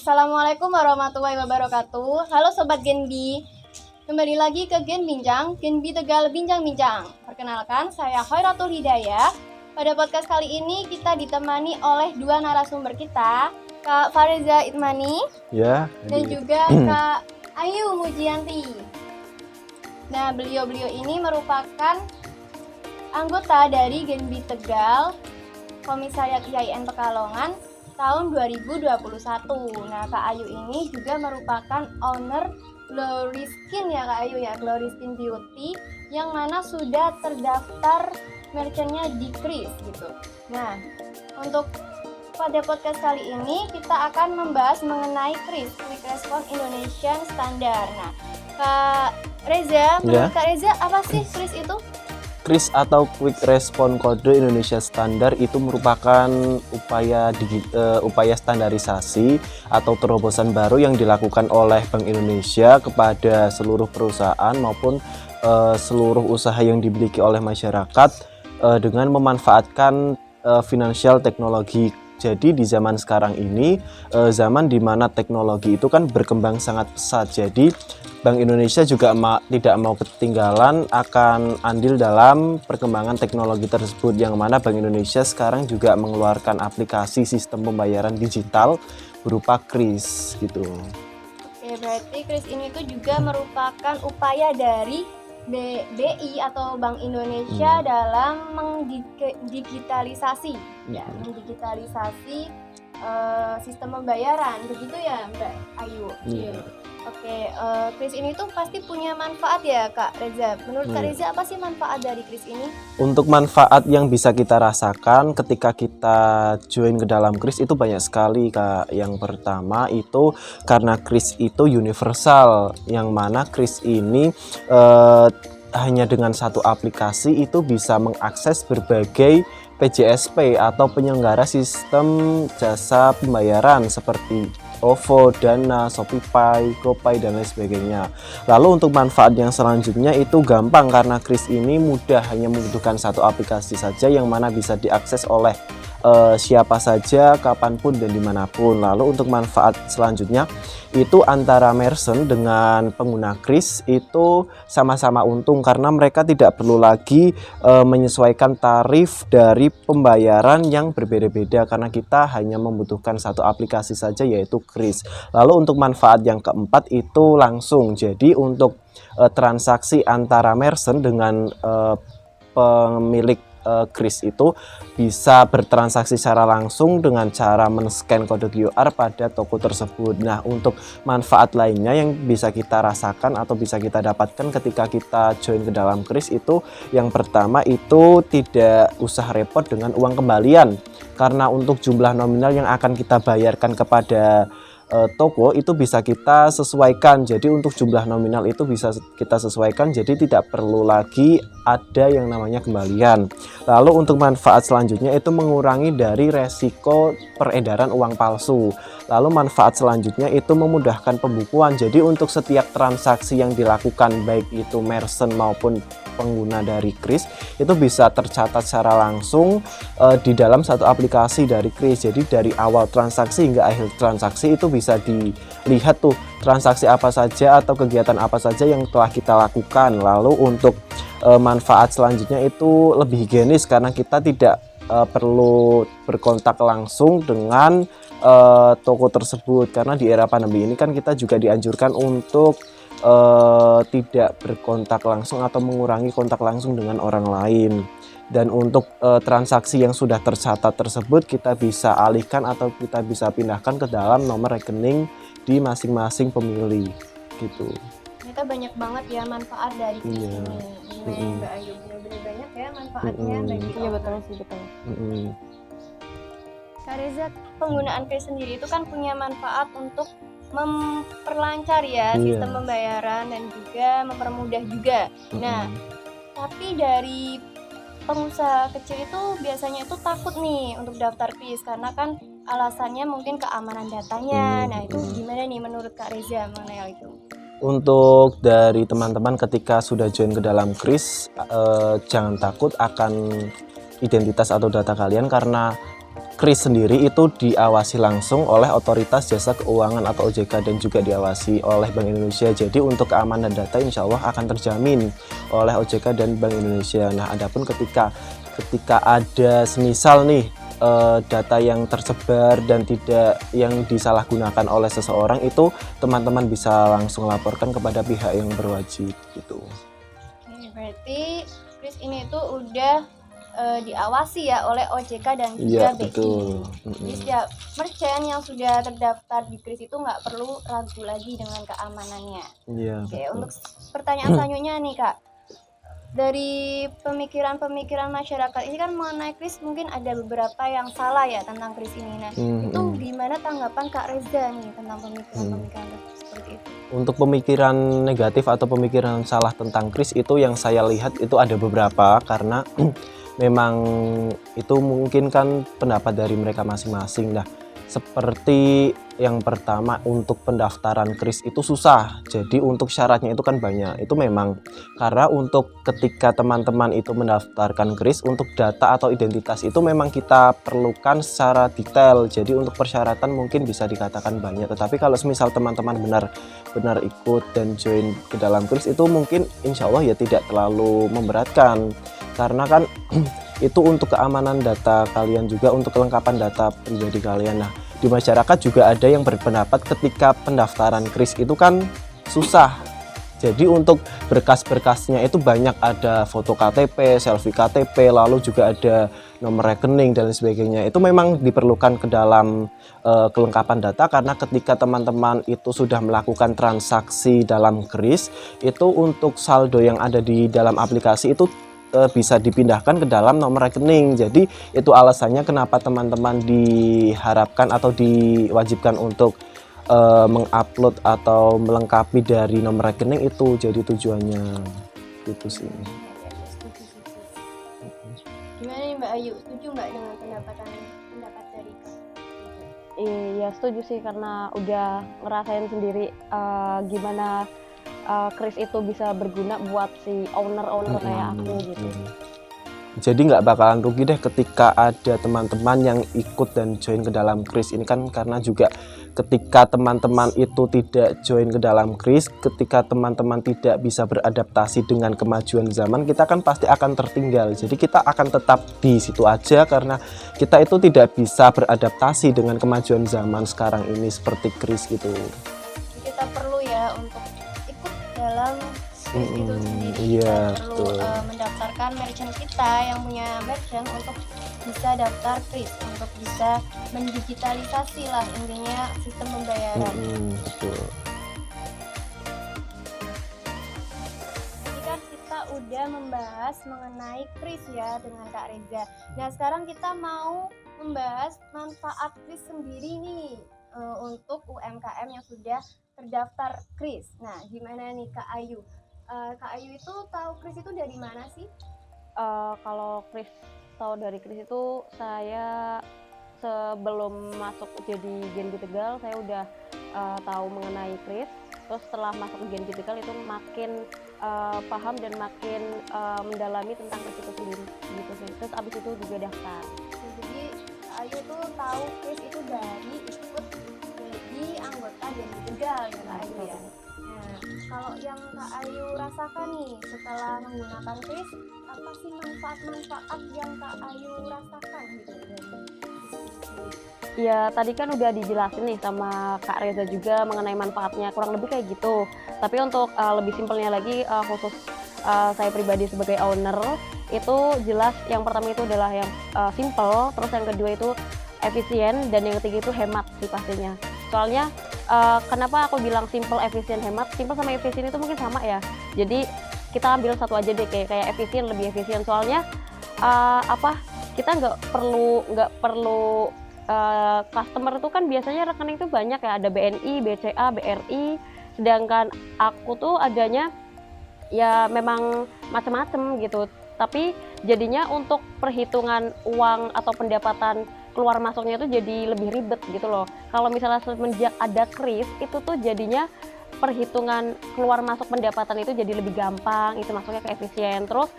Assalamualaikum warahmatullahi wabarakatuh. Halo Sobat Genbi, kembali lagi ke Gen Bincang, Genbi Tegal Bincang-Bincang. Perkenalkan, saya Khairatul Hidayah. Pada podcast kali ini kita ditemani oleh dua narasumber kita, Kak Fariza Itmani dan juga Kak Ayu Mujianti. Nah, beliau-beliau ini merupakan anggota dari Genbi Tegal, Komisariat IAIN Pekalongan tahun 2021. Nah, Kak Ayu ini juga merupakan owner Glory Skin ya Kak Ayu ya, Glory Skin Beauty, yang mana sudah terdaftar merchantnya di Kris gitu. Nah, untuk pada podcast kali ini kita akan membahas mengenai Kris, Quick Response Indonesian Standard. Nah, Kak Reza, menurut Kak Reza apa sih Kris itu? Kris atau Quick Response Kode Indonesia Standar itu merupakan upaya standarisasi atau terobosan baru yang dilakukan oleh Bank Indonesia kepada seluruh perusahaan maupun seluruh usaha yang dimiliki oleh masyarakat dengan memanfaatkan financial teknologi. Jadi di zaman sekarang ini, zaman di mana teknologi itu kan berkembang sangat pesat. Jadi Bank Indonesia juga tidak mau ketinggalan akan andil dalam perkembangan teknologi tersebut, yang mana Bank Indonesia sekarang juga mengeluarkan aplikasi sistem pembayaran digital berupa Kris gitu. Oke, berarti Kris ini tuh juga merupakan upaya dari BI atau Bank Indonesia dalam mendigitalisasi mendigitalisasi sistem pembayaran, begitu ya Mbak Ayu? Oke, Kris ini tuh pasti punya manfaat ya Kak Reza. Menurut Kak Reza apa sih manfaat dari Kris ini? Untuk manfaat yang bisa kita rasakan ketika kita join ke dalam Kris itu banyak sekali Kak. Yang pertama itu karena Kris itu universal, yang mana Kris ini hanya dengan satu aplikasi itu bisa mengakses berbagai PJSP atau penyelenggara sistem jasa pembayaran seperti OVO, Dana, Shopee, GoPay, dan lain sebagainya. Lalu untuk manfaat yang selanjutnya itu gampang karena Kris ini mudah, hanya membutuhkan satu aplikasi saja yang mana bisa diakses oleh siapa saja, kapanpun, dan dimanapun. Lalu untuk manfaat selanjutnya itu antara merchant dengan pengguna Kris itu sama-sama untung karena mereka tidak perlu lagi menyesuaikan tarif dari pembayaran yang berbeda-beda karena kita hanya membutuhkan satu aplikasi saja, yaitu Kris. Lalu untuk manfaat yang keempat itu langsung. Jadi untuk transaksi antara merchant dengan pemilik Kris itu bisa bertransaksi secara langsung dengan cara men-scan kode QR pada toko tersebut. Nah, untuk manfaat lainnya yang bisa kita rasakan atau bisa kita dapatkan ketika kita join ke dalam Kris itu, yang pertama itu tidak usah repot dengan uang kembalian, karena untuk jumlah nominal yang akan kita bayarkan kepada toko itu bisa kita sesuaikan. Jadi untuk jumlah nominal itu bisa kita sesuaikan, jadi tidak perlu lagi ada yang namanya kembalian. Lalu untuk manfaat selanjutnya itu mengurangi dari resiko peredaran uang palsu. Lalu manfaat selanjutnya itu memudahkan pembukuan. Jadi untuk setiap transaksi yang dilakukan baik itu merchant maupun pengguna dari Kris itu bisa tercatat secara langsung di dalam satu aplikasi dari Kris. Jadi dari awal transaksi hingga akhir transaksi itu bisa dilihat tuh transaksi apa saja atau kegiatan apa saja yang telah kita lakukan. Lalu untuk manfaat selanjutnya itu lebih higienis karena kita tidak perlu berkontak langsung dengan toko tersebut, karena di era pandemi ini kan kita juga dianjurkan untuk tidak berkontak langsung atau mengurangi kontak langsung dengan orang lain. Dan untuk transaksi yang sudah tercatat tersebut kita bisa alihkan atau kita bisa pindahkan ke dalam nomor rekening di masing-masing pemilih gitu. Ternyata banyak banget ya manfaat dari Kris ini. Mbak Ayu, benar-benar banyak ya manfaatnya bagi Iya betul sih, betul. Kak Reza, penggunaan Kris sendiri itu kan punya manfaat untuk memperlancar ya sistem pembayaran dan juga mempermudah juga. Nah, tapi dari pengusaha kecil itu biasanya itu takut nih untuk daftar Kris karena kan alasannya mungkin keamanan datanya. Nah, itu gimana nih menurut Kak Reza mengenai hal itu? Untuk dari teman-teman ketika sudah join ke dalam Kris, jangan takut akan identitas atau data kalian, karena Kris sendiri itu diawasi langsung oleh Otoritas Jasa Keuangan atau OJK dan juga diawasi oleh Bank Indonesia. Jadi untuk keamanan data insya Allah akan terjamin oleh OJK dan Bank Indonesia. Nah, adapun ketika ada semisal nih data yang tersebar dan tidak yang disalahgunakan oleh seseorang, itu teman-teman bisa langsung laporkan kepada pihak yang berwajib gitu. Oke, berarti Kris ini itu udah diawasi ya oleh OJK dan juga Iya, BI. betul. Jadi setiap merchant yang sudah terdaftar di Kris itu nggak perlu ragu lagi dengan keamanannya. Iya, Oke, betul. untuk pertanyaan selanjutnya nih Kak, dari pemikiran masyarakat ini kan mengenai Kris mungkin ada beberapa yang salah ya tentang Kris ini. Nah, itu gimana tanggapan Kak Reza nih tentang pemikiran seperti itu? Untuk pemikiran negatif atau pemikiran salah tentang Kris itu yang saya lihat itu ada beberapa, karena memang itu mungkin kan pendapat dari mereka masing-masing. Nah, seperti yang pertama, untuk pendaftaran Kris itu susah. Jadi untuk syaratnya itu kan banyak. Itu memang karena untuk ketika teman-teman itu mendaftarkan Kris, untuk data atau identitas itu memang kita perlukan secara detail. Jadi untuk persyaratan mungkin bisa dikatakan banyak. Tetapi kalau semisal teman-teman benar-benar ikut dan join ke dalam Kris, itu mungkin insya Allah ya tidak terlalu memberatkan. Karena kan itu untuk keamanan data kalian juga, untuk kelengkapan data pribadi kalian. Nah, di masyarakat juga ada yang berpendapat ketika pendaftaran Kris itu kan susah. Jadi untuk berkas-berkasnya itu banyak, ada foto KTP, selfie KTP, lalu juga ada nomor rekening dan sebagainya. Itu memang diperlukan ke dalam kelengkapan data, karena ketika teman-teman itu sudah melakukan transaksi dalam Kris, itu untuk saldo yang ada di dalam aplikasi itu bisa dipindahkan ke dalam nomor rekening. Jadi itu alasannya kenapa teman-teman diharapkan atau diwajibkan untuk mengupload atau melengkapi dari nomor rekening itu, jadi tujuannya gitu sih. Gimana nih Mbak Ayu, setuju nggak dengan pendapat dari Kak? Iya, setuju sih, karena udah ngerasain sendiri gimana Kris itu bisa berguna buat si owner kayak aku gitu. Jadi nggak bakalan rugi deh ketika ada teman-teman yang ikut dan join ke dalam Kris ini kan, karena juga ketika teman-teman itu tidak join ke dalam Kris, ketika teman-teman tidak bisa beradaptasi dengan kemajuan zaman, kita kan pasti akan tertinggal. Jadi kita akan tetap di situ aja karena kita itu tidak bisa beradaptasi dengan kemajuan zaman sekarang ini seperti Kris gitu. Kita perlu ya untuk ikut dalam Kris itu sendiri. Iya, kita perlu mendaftarkan merchant kita yang punya merchant untuk bisa daftar Kris, untuk bisa mendigitalisasi lah intinya sistem pembayaran. Betul. Tadi kan kita udah membahas mengenai Kris ya dengan Kak Reza. Nah sekarang kita mau membahas manfaat Kris sendiri nih untuk UMKM yang sudah terdaftar Kris. Nah gimana nih Kak Ayu? Kak Ayu itu tahu Kris itu dari mana sih? Kalau Kris tahu dari Kris itu, saya sebelum masuk jadi Genbi Tegal saya udah tahu mengenai Kris. Terus setelah masuk ke Genbi Tegal itu makin paham dan makin mendalami tentang Kris itu sendiri gitu sih. Terus abis itu juga daftar. Jadi Kak Ayu tuh tahu Kris itu dari ikut jadi anggota Genbi Tegal ya Kak Ayu ya. Nah, kalau yang Kak Ayu rasakan nih setelah menggunakan Kris, apa sih manfaat-manfaat yang Kak Ayu rasakan gitu dari Ya tadi kan udah dijelasin nih sama Kak Reza juga mengenai manfaatnya, kurang lebih kayak gitu. Tapi untuk lebih simpelnya lagi, khusus saya pribadi sebagai owner, itu jelas yang pertama itu adalah yang simple, terus yang kedua itu efisien, dan yang ketiga itu hemat sih pastinya. Soalnya kenapa aku bilang simple, efisien, hemat? Simple sama efisien itu mungkin sama ya. Jadi kita ambil satu aja deh, kayak efisien, lebih efisien. Soalnya kita nggak perlu customer itu kan biasanya rekening itu banyak ya, ada BNI, BCA, BRI. Sedangkan aku tuh adanya ya memang macam-macam gitu. Tapi jadinya untuk perhitungan uang atau pendapatan keluar masuknya itu jadi lebih ribet gitu loh. Kalau misalnya semenjak ada Kris itu tuh jadinya perhitungan keluar masuk pendapatan itu jadi lebih gampang, itu masuknya ke efisien. Terus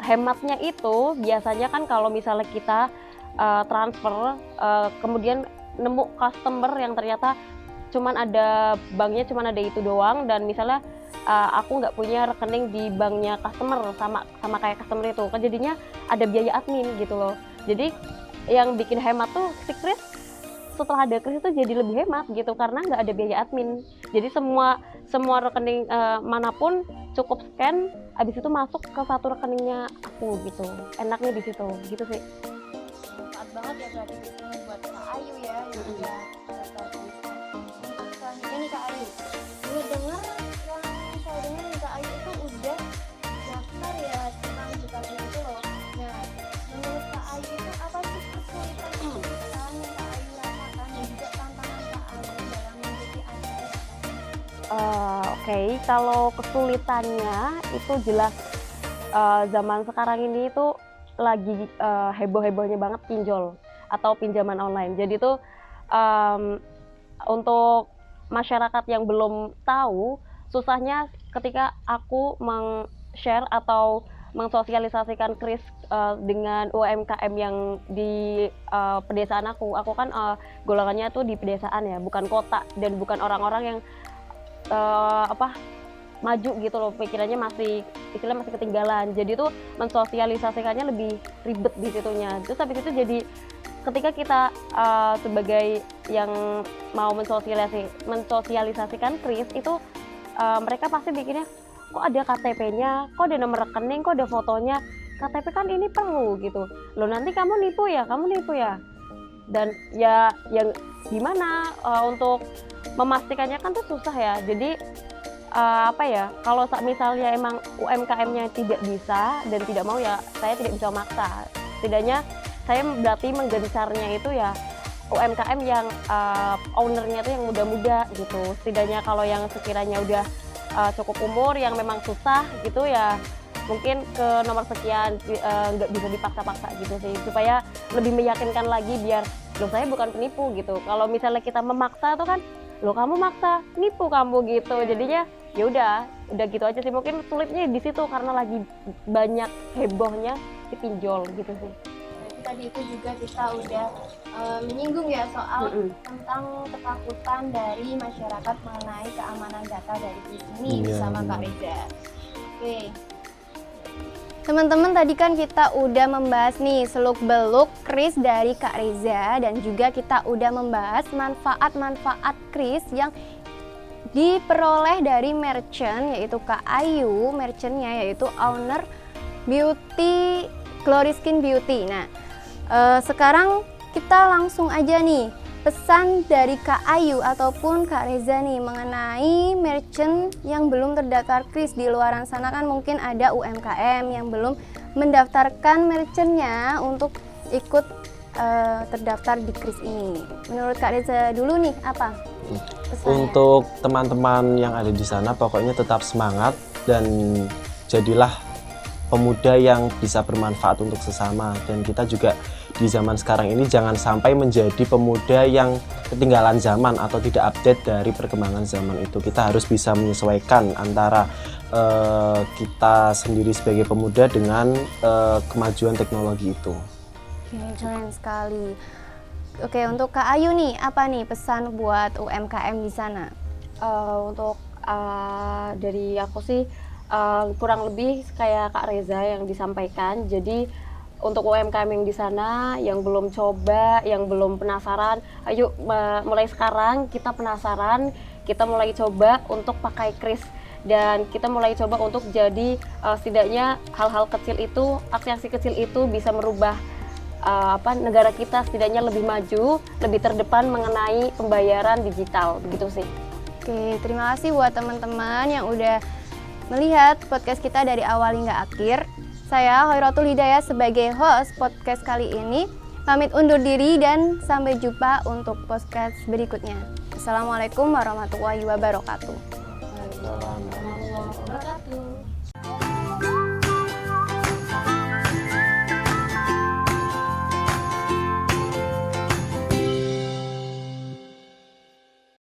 hematnya itu biasanya kan kalau misalnya kita transfer, kemudian nemu customer yang ternyata banknya cuman ada itu doang, dan misalnya aku nggak punya rekening di banknya customer sama kayak customer itu, kan jadinya ada biaya admin gitu loh. Jadi yang bikin hemat tuh si Kris, setelah ada Kris itu jadi lebih hemat gitu karena nggak ada biaya admin. Jadi semua rekening manapun cukup scan, abis itu masuk ke satu rekeningnya aku gitu. Enaknya di situ gitu sih. Manfaat banget ya berarti ini buat Kak Ayu ya yang udah daftar Kris. Untuk selanjutnya nih Kak Ayu, gue dengar yang saya dengar nih Kak Ayu itu udah daftar ya tentang buka Kris itu loh. Nah, menurut Kak Ayu itu apa sih kesulitan yang Kak Ayu rasakan dan juga tantangan Kak Ayu dalam mengikuti acara? Oke, kalau kesulitannya itu jelas zaman sekarang ini itu lagi heboh-hebohnya banget pinjol atau pinjaman online. Jadi itu untuk masyarakat yang belum tahu, susahnya ketika aku meng-share atau mensosialisasikan Kris dengan UMKM yang di pedesaan aku kan golongannya tuh di pedesaan ya, bukan kota, dan bukan orang-orang yang maju gitu loh, pikirannya masih ketinggalan. Jadi tuh mensosialisasikannya lebih ribet di situnya. Terus habis itu jadi ketika kita sebagai yang mau mensosialisasikan Kris itu mereka pasti bikinnya, kok ada KTP-nya, kok ada nomor rekening, kok ada fotonya. KTP kan ini perlu gitu. Loh nanti kamu nipu ya. Dan ya yang gimana untuk memastikannya kan tuh susah ya. Jadi kalau misalnya emang UMKM-nya tidak bisa dan tidak mau, ya saya tidak bisa maksa. Setidaknya saya berarti menggencarnya itu ya UMKM yang ownernya itu yang muda-muda gitu. Setidaknya kalau yang sekiranya udah cukup umur yang memang susah gitu ya mungkin ke nomor sekian, nggak bisa dipaksa-paksa gitu sih, supaya lebih meyakinkan lagi biar loh saya bukan penipu gitu. Kalau misalnya kita memaksa tuh kan, loh kamu maksa nipu kamu gitu, jadinya ya udah gitu aja sih. Mungkin sulitnya di situ karena lagi banyak hebohnya si pinjol gitu sih. Tadi itu juga kita udah menyinggung ya soal tentang ketakutan dari masyarakat mengenai keamanan data dari Kris ini bersama Kak Reza. Oke. Teman-teman, tadi kan kita udah membahas nih seluk-beluk Kris dari Kak Reza, dan juga kita udah membahas manfaat-manfaat Kris yang diperoleh dari merchant, yaitu Kak Ayu, merchantnya yaitu owner Beauty Glory Skin Beauty. Nah, sekarang kita langsung aja nih pesan dari Kak Ayu ataupun Kak Reza nih mengenai merchant yang belum terdaftar Kris. Di luaran sana kan mungkin ada UMKM yang belum mendaftarkan merchantnya untuk ikut terdaftar di Kris ini. Menurut Kak Reza dulu nih apa pesannya? Untuk teman-teman yang ada di sana, pokoknya tetap semangat dan jadilah pemuda yang bisa bermanfaat untuk sesama. Dan kita juga di zaman sekarang ini jangan sampai menjadi pemuda yang ketinggalan zaman atau tidak update dari perkembangan zaman itu. Kita harus bisa menyesuaikan antara kita sendiri sebagai pemuda dengan kemajuan teknologi itu. Oke, keren sekali. Oke, untuk Kak Ayu nih, apa nih pesan buat UMKM di sana? Untuk dari aku sih kurang lebih kayak Kak Reza yang disampaikan. Jadi untuk UMKM yang di sana yang belum coba, yang belum penasaran, ayo mulai sekarang kita penasaran, kita mulai coba untuk pakai Kris, dan kita mulai coba untuk jadi setidaknya hal-hal kecil itu, aksi-aksi kecil itu bisa merubah negara kita setidaknya lebih maju, lebih terdepan mengenai pembayaran digital, begitu sih. Oke, terima kasih buat teman-teman yang udah melihat podcast kita dari awal hingga akhir. Saya Hoiratul Hidayah sebagai host podcast kali ini pamit undur diri dan sampai jumpa untuk podcast berikutnya. Assalamualaikum warahmatullahi wabarakatuh.